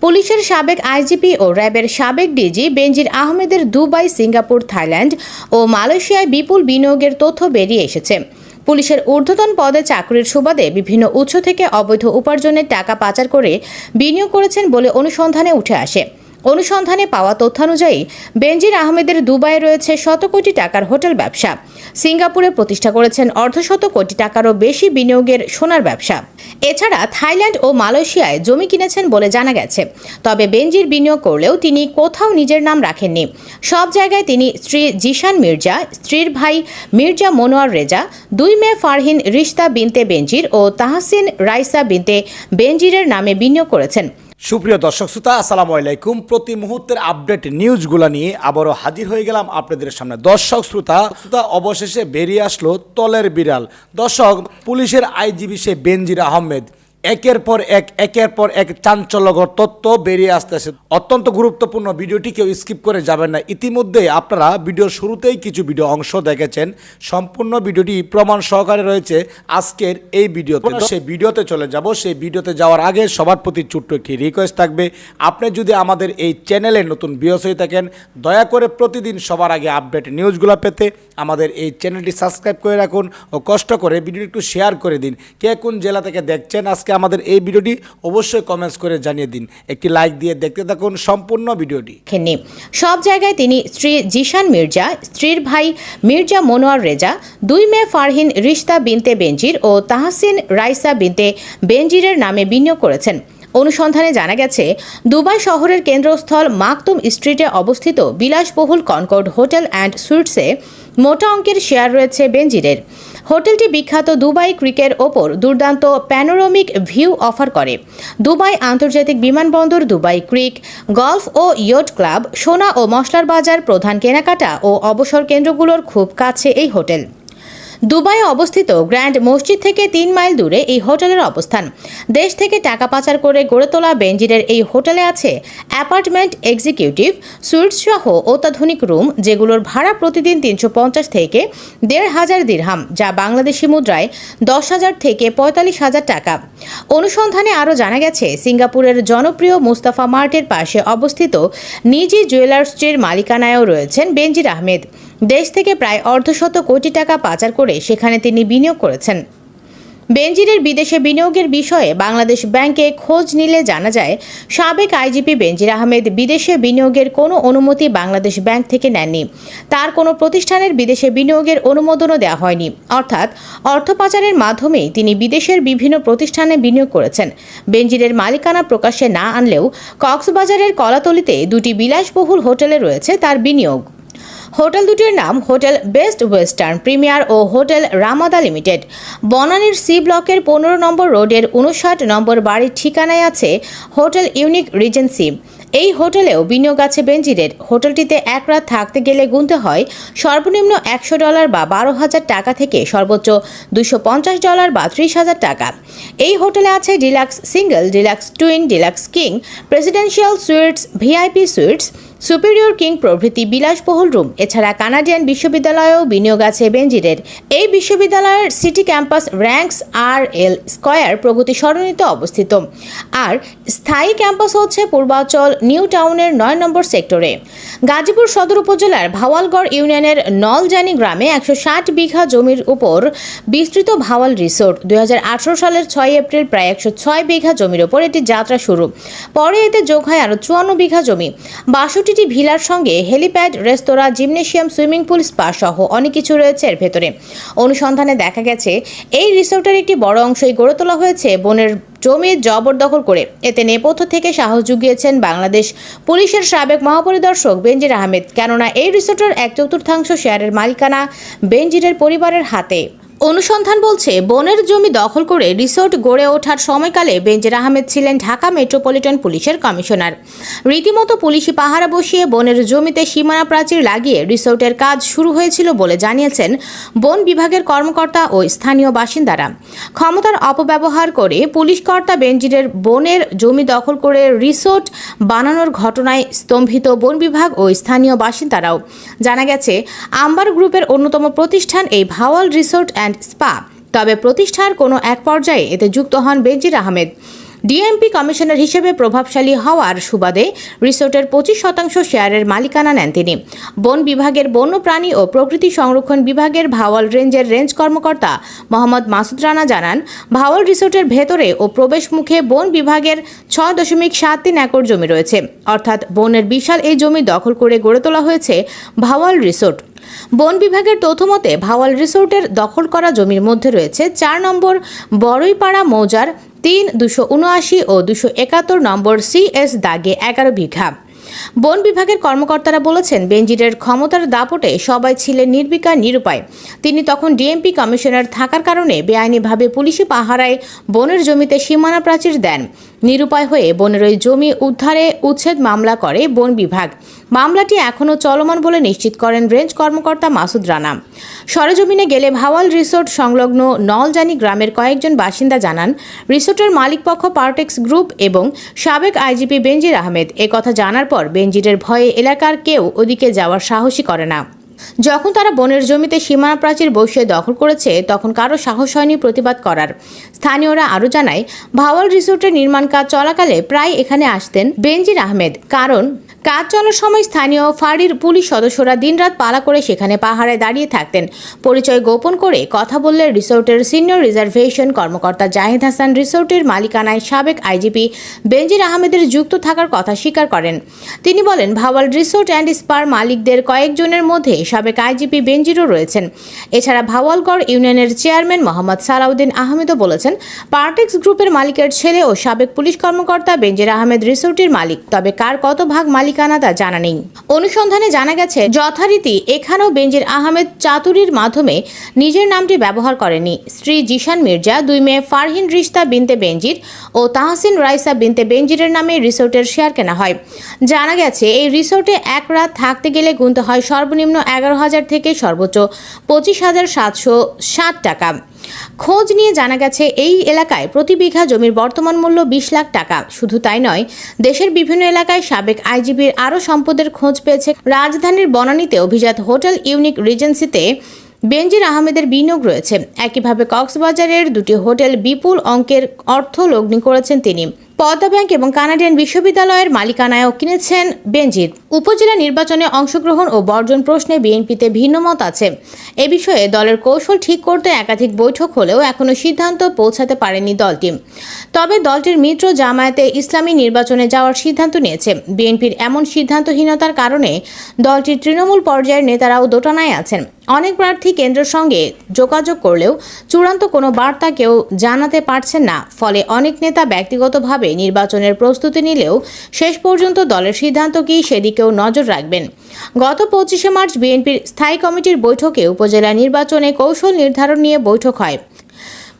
পুলিশের সাবেক আইজিপি ও র্যাবের সাবেক ডিজি বেনজির আহমেদের দুবাই, সিঙ্গাপুর, থাইল্যান্ড ও মালয়েশিয়ায় বিপুল বিনিয়োগের তথ্য বেরিয়ে এসেছে। পুলিশের ঊর্ধ্বতন পদে চাকরির সুবাদে বিভিন্ন উৎস থেকে অবৈধ উপার্জনের টাকা পাচার করে বিনিয়োগ করেছেন বলে অনুসন্ধানে উঠে আসে। অনুসন্ধানে পাওয়া তথ্যানুযায়ী বেনজির আহমেদের দুবাইয়ে রয়েছে শত কোটি টাকার হোটেল ব্যবসা। সিঙ্গাপুরে প্রতিষ্ঠা করেছেন অর্ধশত কোটি টাকারও বেশি বিনিয়োগের সোনার ব্যবসা। এছাড়া থাইল্যান্ড ও মালয়েশিয়ায় জমি কিনেছেন বলে জানা গেছে। তবে বেনজির বিনিয়োগ করলেও তিনি কোথাও নিজের নাম রাখেননি। সব জায়গায় তিনি স্ত্রী জিশান মির্জা, স্ত্রীর ভাই মির্জা মনোয়ার রেজা, 2 মেয়ে ফারহিন রিশতা বিনতে বেনজির ও তাহসিন রাইসা বিনতে বেনজিরের নামে বিনিয়োগ করেছেন। সুপ্রিয় দর্শক শ্রোতা, আসসালামু আলাইকুম। প্রতি মুহূর্তের আপডেট নিউজগুলো নিয়ে আবারও হাজির হয়ে গেলাম আপনাদের সামনে। দর্শক শ্রোতা, অবশেষে বেরিয়ে আসলো তলের বিড়াল। দর্শক, পুলিশের আইজিপি সে বেনজির আহমেদ একের পর এক চাঞ্চল্যকর তথ্য বেরিয়ে আসতেছে। অত্যন্ত গুরুত্বপূর্ণ, ভিডিওটি কেউ স্কিপ করে যাবেন না। ইতিমধ্যে আপনারা ভিডিওর শুরুতেই কিছু ভিডিও অংশ দেখেছেন। সম্পূর্ণ ভিডিওটি প্রমাণ সহকারে রয়েছে আজকের এই ভিডিওতে। সেই ভিডিওতে চলে যাব। সেই ভিডিওতে যাওয়ার আগে সবার প্রতি ছোট্ট একটি রিকোয়েস্ট থাকবে, আপনি যদি আমাদের এই চ্যানেলে নতুন ভিউয়ার্স হয়ে থাকেন, দয়া করে প্রতিদিন সবার আগে আপডেট নিউজগুলো পেতে আমাদের এই চ্যানেলটি সাবস্ক্রাইব করে রাখুন ও কষ্ট করে ভিডিওটি একটু শেয়ার করে দিন। কে কোন জেলা থেকে দেখছেন আজকে আমাদের এই ভিডিওটি অবশ্যই কমেন্টস করে জানিয়ে দিন। একটি লাইক দিয়ে দেখতে থাকুন সম্পূর্ণ ভিডিওটি। সব জায়গায় তিনি স্ত্রী জিশান মির্জা, স্ত্রীর ভাই মির্জা মনোয়ার রেজা, 2 মেয়ে ফারহিন রিশতা বিনতে বেনজির ও তাহসিন রাইসা বিনতে বেনজিরের নামে বিনিয়োগ করেছেন। অনুসন্ধানে জানা গেছে, দুবাই শহরের কেন্দ্রস্থল মাকতুম স্ট্রিটে অবস্থিত বিলাসবহুল কনকর্ড হোটেল অ্যান্ড সুইটসে মোটা অঙ্কের শেয়ার রয়েছে বেনজিরের। হোটেলটি বিখ্যাত দুবাই ক্রিকের ওপর দুর্দান্ত প্যানোরামিক ভিউ অফার করে। দুবাই আন্তর্জাতিক বিমানবন্দর, দুবাই ক্রিক, গলফ ও ইয়ট ক্লাব, সোনা ও মশলার বাজার, প্রধান কেনাকাটা ও অবসর কেন্দ্রগুলোর খুব কাছে এই হোটেল। দুবাইয়ে অবস্থিত গ্র্যান্ড মসজিদ থেকে 3 মাইল দূরে এই হোটেলের অবস্থান। দেশ থেকে টাকা পাচার করে গড়ে তোলা বেনজিরের এই হোটেলে আছে অ্যাপার্টমেন্ট, এক্সিকিউটিভ সুইটস সহ অত্যাধুনিক রুম, যেগুলোর ভাড়া প্রতিদিন 350 থেকে 1,500 দিরহাম, যা বাংলাদেশি মুদ্রায় 10,000 থেকে 45,000 টাকা। অনুসন্ধানে আরও জানা গেছে, সিঙ্গাপুরের জনপ্রিয় মুস্তাফা মার্টের পাশে অবস্থিত নিজি জুয়েলার্সটির মালিকানায়ও রয়েছেন বেনজির আহমেদ। দেশ থেকে প্রায় অর্ধশত কোটি টাকা পাচার করে সেখানে তিনি বিনিয়োগ করেছেন। বেনজিরের বিদেশে বিনিয়োগের বিষয়ে বাংলাদেশ ব্যাংকে খোঁজ নিলে জানা যায়, সাবেক আইজিপি বেনজির আহমেদ বিদেশে বিনিয়োগের কোনো অনুমতি বাংলাদেশ ব্যাংক থেকে নেননি। তার কোনো প্রতিষ্ঠানের বিদেশে বিনিয়োগের অনুমোদনও দেওয়া হয়নি। অর্থাৎ অর্থ পাচারের মাধ্যমেই তিনি বিদেশের বিভিন্ন প্রতিষ্ঠানে বিনিয়োগ করেছেন। বেনজিরের মালিকানা প্রকাশ্যে না আনলেও কক্সবাজারের কলাতলিতে 2টি বিলাসবহুল হোটেলে রয়েছে তার বিনিয়োগ। হোটেল দুটির নাম হোটেল বেস্ট ওয়েস্টার্ন প্রিমিয়ার ও হোটেল রামাদা লিমিটেড। বনানীর সি ব্লকের 15 নম্বর রোডের 59 নম্বর বাড়ির ঠিকানায় আছে হোটেল ইউনিক রিজেন্সি। এই হোটেলেও বিনিয়োগ আছে বেনজিরের। হোটেলটিতে এক রাত থাকতে গেলে গুনতে হয় সর্বনিম্ন $100 বা 12,000 টাকা থেকে সর্বোচ্চ $250 বা 30,000 টাকা। এই হোটেলে আছে deluxe single, deluxe twin, deluxe king, presidential sweets, VIP sweets, superior king প্রভৃতি বিলাসবহুল রুম। এছাড়া কানাডিয়ান বিশ্ববিদ্যালয়েও বিনিয়োগ আছে বেনজিরের। এই বিশ্ববিদ্যালয়ের city campus ranks RL square প্রগতি সরণিতে অবস্থিত। আর স্থায়ী ক্যাম্পাস হচ্ছে পূর্বাঞ্চল নিউ টাউনের 9 নম্বর সেক্টরে। গাজীপুর সদর উপজেলার ভাওয়ালগড় ইউনিয়নের নলজানি গ্রামে 160 বিঘা জমির উপর বিস্তৃত ভাওয়াল রিসোর্ট। 2018 সালের 6 এপ্রিল প্রায় 106 বিঘা জমির উপর এটি যাত্রা শুরু। পরে এতে যোগ হয় আরও 54 বিঘা জমি। 62টি ভিলার সঙ্গে হেলিপ্যাড, রেস্তোরাঁ, জিমনেশিয়াম, সুইমিং পুল, স্পা সহ অনেক কিছু রয়েছে এর ভেতরে। অনুসন্ধানে দেখা গেছে, এই রিসোর্টের একটি বড় অংশই গড়ে তোলা হয়েছে বনের জমির জবরদখল করে। এতে নেপথ্য থেকে সাহস জুগিয়েছেন বাংলাদেশ পুলিশের সাবেক মহাপরিদর্শক বেনজির আহমেদ। কেননা এই রিসোর্টের 1/4 শেয়ারের মালিকানা বেনজিরের পরিবারের হাতে। অনুসন্ধান বলছে, বনের জমি দখল করে রিসোর্ট গড়ে ওঠার সময়কালে বেনজির আহমেদ ছিলেন ঢাকা মেট্রোপলিটন পুলিশের কমিশনার। রীতিমতো পুলিশি পাহারা বসিয়ে বনের জমিতে সীমানা প্রাচীর লাগিয়ে রিসোর্টের কাজ শুরু হয়েছিল বলে জানিয়েছেন বন বিভাগের কর্মকর্তা ও স্থানীয় বাসিন্দারা। ক্ষমতার অপব্যবহার করে পুলিশকর্তা বেনজিরের বনের জমি দখল করে রিসোর্ট বানানোর ঘটনায় স্তম্ভিত বন বিভাগ ও স্থানীয় বাসিন্দারাও। জানা গেছে, আম্বার গ্রুপের অন্যতম প্রতিষ্ঠান এই ভাওয়াল রিসোর্ট অ্যান্ড স্পা। তবে প্রতিষ্ঠার কোনো এক পর্যায়ে এতে যুক্ত হন বেনজির আহমেদ। ডিএমপি কমিশনার হিসেবে প্রভাবশালী হওয়ার সুবাদে রিসোর্টের 25% শেয়ারের মালিকানা নেন তিনি। বন বিভাগের বন্যপ্রাণী ও প্রকৃতি সংরক্ষণ বিভাগের ভাওয়াল রেঞ্জের রেঞ্জ কর্মকর্তা মোহাম্মদ মাসুদ রানা জানান, ভাওয়াল রিসোর্টের ভেতরে ও প্রবেশ মুখে বন বিভাগের 6.73 একর জমি রয়েছে। অর্থাৎ বনের বিশাল এই জমি দখল করে গড়ে তোলা হয়েছে ভাওয়াল রিসোর্ট। বন বিভাগের তথ্যমতে ভাওয়াল রিসোর্টের দখল করা জমির মধ্যে রয়েছে 4 নম্বর বড়ইপাড়া মৌজার 3,279 ও 271 নম্বর CS দাগে 11 বিঘা। বন বিভাগের কর্মকর্তারা বলেছেন, বেনজিরের ক্ষমতার দাপটে সবাই ছিলেন নির্বিকার নিরুপায়। তিনি তখন ডিএমপি কমিশনার থাকার কারণে বেআইনিভাবে পুলিশি পাহারায় বনের জমিতে সীমানা প্রাচীর দেন। নিরুপায় হয়ে বনের ওই জমি উদ্ধারে উচ্ছেদ মামলা করে বন বিভাগ। মামলাটি এখনও চলমান বলে নিশ্চিত করেন রেঞ্জ কর্মকর্তা মাসুদ রানা। সরেজমিনে গেলে ভাওয়াল রিসোর্ট সংলগ্ন নলজানি গ্রামের কয়েকজন বাসিন্দা জানান, রিসোর্টের মালিকপক্ষ পার্টেক্স গ্রুপ এবং সাবেক আইজিপি বেনজির আহমেদ। একথা জানার পর বেনজিরের ভয়ে এলাকার কেউ ওদিকে যাওয়ার সাহসই করে না। যখন তারা বনের জমিতে সীমানা প্রাচীর বসিয়ে দখল করেছে, তখন কারো সাহস হয়নি প্রতিবাদ করার। স্থানীয়রা আরও জানায়, ভাওয়াল রিসোর্টের নির্মাণ কাজ চলাকালে প্রায় এখানে আসতেন বেনজির আহমেদ। কারণ কাজ চলার সময় স্থানীয় ফাঁড়ির পুলিশ সদস্যরা দিনরাত পালা করে সেখানে পাহারায় দাঁড়িয়ে থাকতেন। পরিচয় গোপন করে কথা বললে রিসোর্টের সিনিয়র রিজার্ভেশন কর্মকর্তা জাহিদ হাসান রিসোর্টের মালিকানায় সাবেক আইজিপি বেনজির আহমেদের যুক্ত থাকার কথা স্বীকার করেন। তিনি বলেন, ভাওয়াল রিসোর্ট অ্যান্ড স্পার মালিকদের কয়েকজনের মধ্যে সাবেক আইজিপি বেনজিরও রয়েছেন। এছাড়া ভাওয়ালগড় ইউনিয়নের চেয়ারম্যান মোহাম্মদ সালাউদ্দিন আহমেদও বলেছেন, পার্টেক্স গ্রুপের মালিকের ছেলে ও সাবেক পুলিশ কর্মকর্তা বেনজির আহমেদ রিসোর্টের মালিক। তবে কার কত ভাগ মালিকানা তা জানা নেই। অনুসন্ধানে জানা গেছে, যথারীতি এখানেও বেনজির আহমেদ চাতুরির মাধ্যমে নিজের নামটি ব্যবহার করেনি। স্ত্রী জিশান মির্জা, 2 মেয়ে ফারহিন রিশতা বিনতে বেনজির ও তাহসিন রাইসা বিনতে বেনজিরের নামে রিসোর্টের শেয়ার কেনা হয়। জানা গেছে, এই রিসোর্টে এক রাত থাকতে গেলে গুনতে হয় সর্বনিম্ন 11,000 থেকে সর্বোচ্চ 25,760 টাকা। খোঁজ নিয়ে জানা গেছে, এই এলাকায় প্রতি বিঘা জমির বর্তমান মূল্য 20 লাখ টাকা। শুধু তাই নয়, দেশের বিভিন্ন এলাকায় সাবেক আইজিপির আরও সম্পদের খোঁজ পেয়েছে। রাজধানীর বনানীতে অভিজাত হোটেল ইউনিক রিজেন্সিতে বেনজির আহমেদের বিনিয়োগ রয়েছে। একইভাবে কক্সবাজারের 2টি হোটেল বিপুল অঙ্কের অর্থ লগ্নি করেছেন তিনি। পদ্মা ব্যাংক এবং কানাডিয়ান বিশ্ববিদ্যালয়ের মালিকানায়ও কিনেছেন বেনজির। উপজেলা নির্বাচনে অংশগ্রহণ ও বর্জন প্রশ্নে বিএনপিতে ভিন্ন মত আছে। এ বিষয়ে দলের কৌশল ঠিক করতে একাধিক বৈঠক হলেও এখনও সিদ্ধান্ত পৌঁছাতে পারেনি দলটি। তবে দলটির মিত্র জামায়াতে ইসলামী নির্বাচনে যাওয়ার সিদ্ধান্ত নিয়েছে। বিএনপির এমন সিদ্ধান্তহীনতার কারণে দলটির তৃণমূল পর্যায়ের নেতারাও দোটানায় আছেন। অনেক প্রার্থী কেন্দ্রের সঙ্গে যোগাযোগ করলেও চূড়ান্ত কোনো বার্তা কেউ জানাতে পারছেন না। ফলে অনেক নেতা ব্যক্তিগতভাবে নির্বাচনের প্রস্তুতি নিলেও শেষ পর্যন্ত দলের সিদ্ধান্ত কি সেদিকেও নজর রাখবেন। গত 25শে মার্চ বিএনপির স্থায়ী কমিটির বৈঠকে উপজেলা নির্বাচনে কৌশল নির্ধারণ নিয়ে বৈঠক হয়।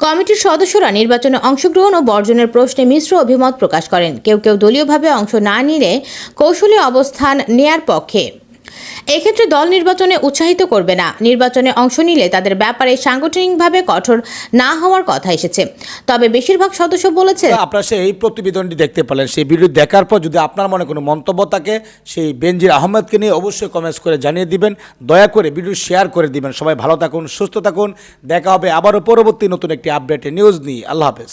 কমিটির সদস্যরা নির্বাচনে অংশগ্রহণ ও বর্জনের প্রশ্নে মিশ্র অভিমত প্রকাশ করেন। কেউ কেউ দলীয়ভাবে অংশ না নিলে কৌশলী অবস্থান নেয়ার পক্ষে। এক্ষেত্রে দল নির্বাচনে উৎসাহিত করবে না। নির্বাচনে অংশ নিলে তাদের ব্যাপারে সাংগঠনিকভাবে কঠোর না হওয়ার কথা এসেছে। তবে বেশিরভাগ সদস্য বলেছে, আপনারা সেই প্রতিবেদনটি দেখতে পেলেন। সেই ভিডিও দেখার পর যদি আপনার মনে কোনো মন্তব্য থাকে, সেই বেনজির আহমেদকে নিয়ে অবশ্যই কমেন্টস করে জানিয়ে দিবেন। দয়া করে ভিডিও শেয়ার করে দিবেন। সবাই ভালো থাকুন, সুস্থ থাকুন। দেখা হবে আবারও পরবর্তী নতুন একটি আপডেট নিউজ নিয়ে। আল্লাহ হাফেজ।